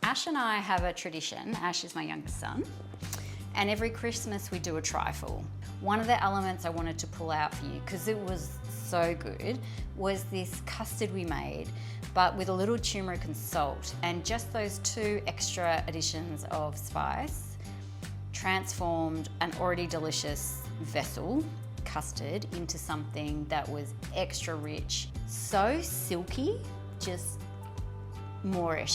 Ash and I have a tradition. Ash is my youngest son. And every Christmas we do a trifle. One of the elements I wanted to pull out for you, because it was so good, was this custard we made, but with a little turmeric and salt. And just those 2 extra additions of spice transformed an already delicious vessel, custard, into something that was extra rich. So silky, just Moorish.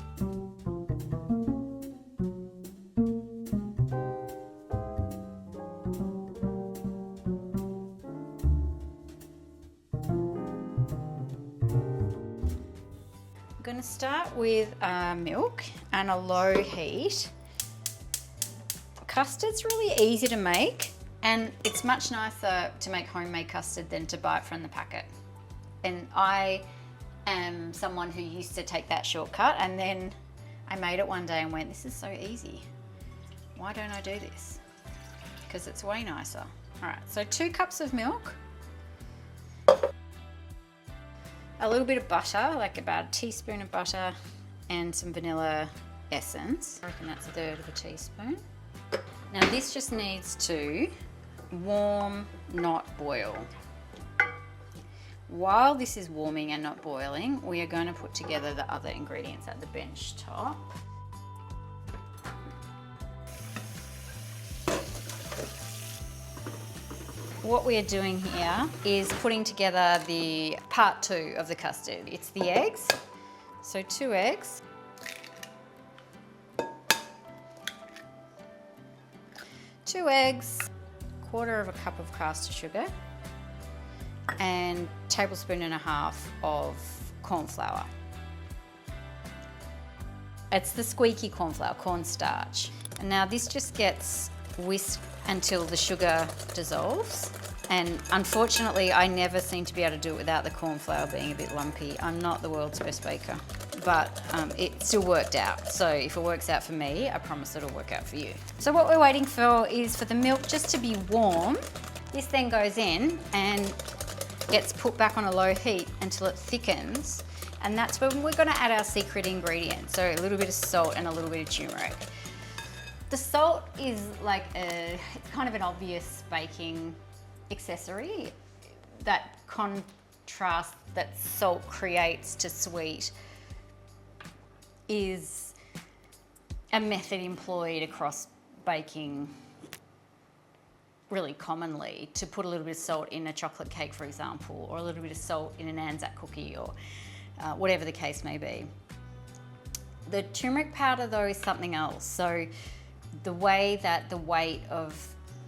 I'm going to start with milk and a low heat. Custard's really easy to make, and it's much nicer to make homemade custard than to buy it from the packet. And I am someone who used to take that shortcut, and then I made it one day and went, this is so easy. Why don't I do this? Because it's way nicer. All right, so 2 cups of milk. A little bit of butter, like about a teaspoon of butter, and some vanilla essence. I reckon that's 1/3 of a teaspoon. Now this just needs to warm, not boil. While this is warming and not boiling, we are going to put together the other ingredients at the bench top. What we are doing here is putting together the part 2 of the custard. It's the eggs. So 2 eggs. 2 eggs, 1/4 cup of caster sugar, and 1.5 tablespoons of corn flour. It's the squeaky corn flour, cornstarch. And now this just gets whisked until the sugar dissolves. And unfortunately, I never seem to be able to do it without the corn flour being a bit lumpy. I'm not the world's best baker, but it still worked out. So if it works out for me, I promise it'll work out for you. So what we're waiting for is for the milk just to be warm. This then goes in and gets put back on a low heat until it thickens. And that's when we're gonna add our secret ingredient. So a little bit of salt and a little bit of turmeric. The salt is like it's kind of an obvious baking accessory. That contrast that salt creates to sweet is a method employed across baking really commonly, to put a little bit of salt in a chocolate cake, for example, or a little bit of salt in an Anzac cookie, or whatever the case may be. The turmeric powder though is something else. So the way that the weight of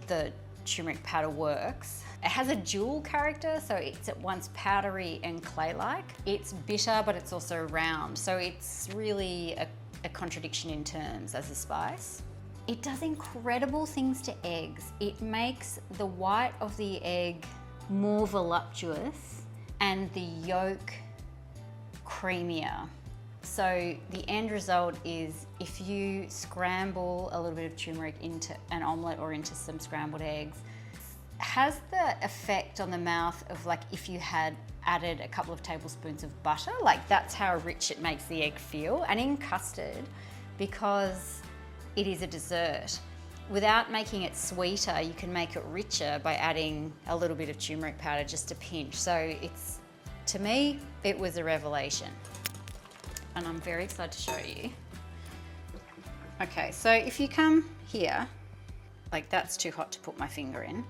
the turmeric powder works, it has a dual character, so it's at once powdery and clay-like. It's bitter, but it's also round, so it's really a contradiction in terms as a spice. It does incredible things to eggs. It makes the white of the egg more voluptuous and the yolk creamier. So the end result is, if you scramble a little bit of turmeric into an omelette or into some scrambled eggs, it has the effect on the mouth of like if you had added a couple of tablespoons of butter. Like that's how rich it makes the egg feel. And in custard, because it is a dessert, without making it sweeter, you can make it richer by adding a little bit of turmeric powder, just a pinch. So it's, to me, it was a revelation. And I'm very excited to show you. Okay, so if you come here, like that's too hot to put my finger in.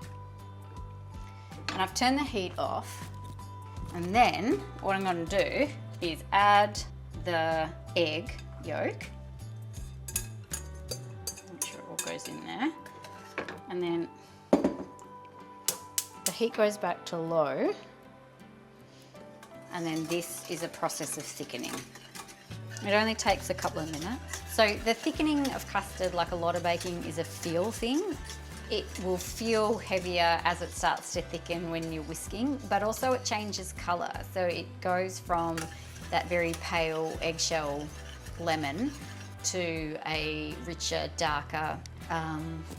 And I've turned the heat off. And then what I'm going to do is add the egg yolk. Make sure it all goes in there. And then the heat goes back to low. And then this is a process of thickening. It only takes a couple of minutes. So the thickening of custard, like a lot of baking, is a feel thing. It will feel heavier as it starts to thicken when you're whisking, but also it changes colour. So it goes from that very pale eggshell lemon to a richer, darker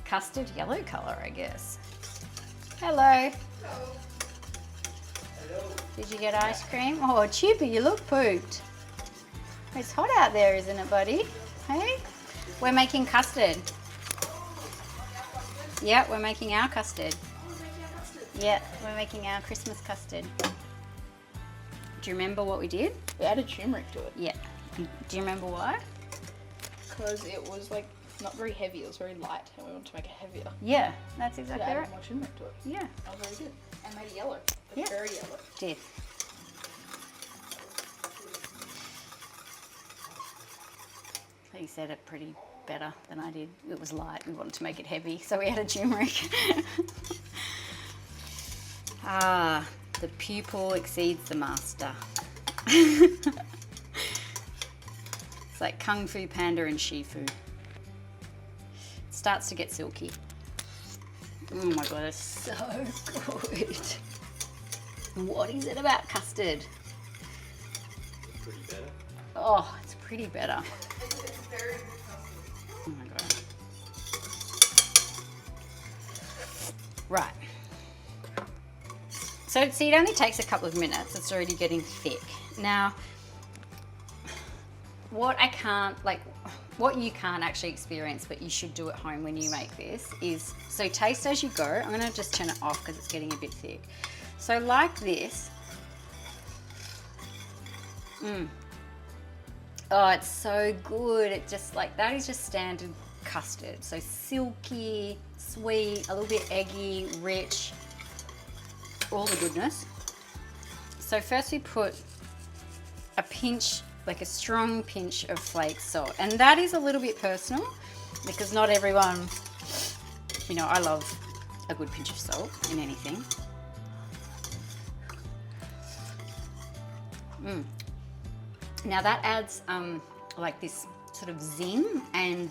custard yellow colour, I guess. Hello. Hello. Hello. Did you get ice cream? Oh, Chippy, you look pooped. It's hot out there, isn't it, buddy? Hey? We're making custard. Yeah, we're making our custard. Yeah, we're making our Christmas custard. Do you remember what we did? We added turmeric to it. Yeah. Do you remember why? Because it was like not very heavy, it was very light, and we wanted to make it heavier. Yeah, that's So exactly added right. more turmeric to it. Yeah, That was very good. And made it yellow. It's Yeah. very yellow. did. He said it pretty better than I did. It was light. We wanted to make it heavy, so we added turmeric. Ah, the pupil exceeds the master. It's like Kung Fu Panda and Shifu. It starts to get silky. Oh my god, it's so good. What is it about custard? Pretty better. Oh, it's pretty better. It's very good custard. Oh my god. Right. So see, it only takes a couple of minutes. It's already getting thick. Now, what you can't actually experience, but you should do at home when you make this is, so taste as you go. I'm gonna just turn it off because it's getting a bit thick. So like this. Oh, it's so good. It just like, that is just standard custard. So silky, sweet, a little bit eggy, rich, all the goodness. So first we put a pinch, like a strong pinch of flake salt. And that is a little bit personal because not everyone, you know, I love a good pinch of salt in anything. Now that adds like this sort of zing and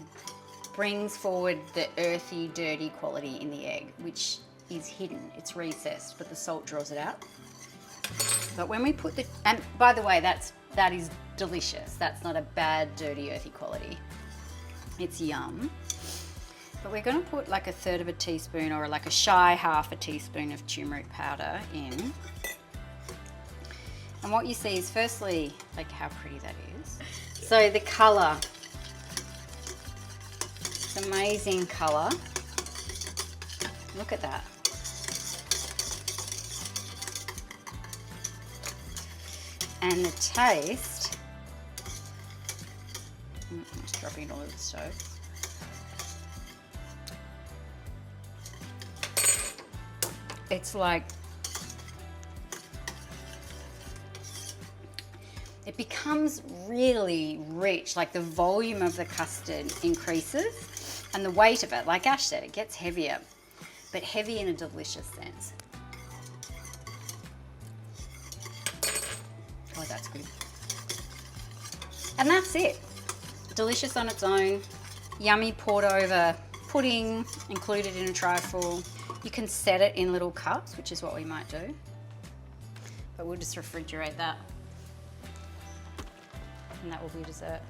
brings forward the earthy, dirty quality in the egg, which is hidden. It's recessed, but the salt draws it out. But when we put the, and by the way, that is delicious. That's not a bad, dirty, earthy quality. It's yum. But we're going to put like 1/3 of a teaspoon or like a shy 1/2 teaspoon of turmeric powder in. And what you see is firstly, like how pretty that is. So the colour, it's amazing colour. Look at that. And the taste, I'm just dropping it all over the stove. It's like, it becomes really rich, like the volume of the custard increases and the weight of it, like Ash said, it gets heavier, but heavy in a delicious sense. Oh, that's good. And that's it. Delicious on its own, yummy poured over pudding, included in a trifle. You can set it in little cups, which is what we might do, but we'll just refrigerate that. And that will be dessert.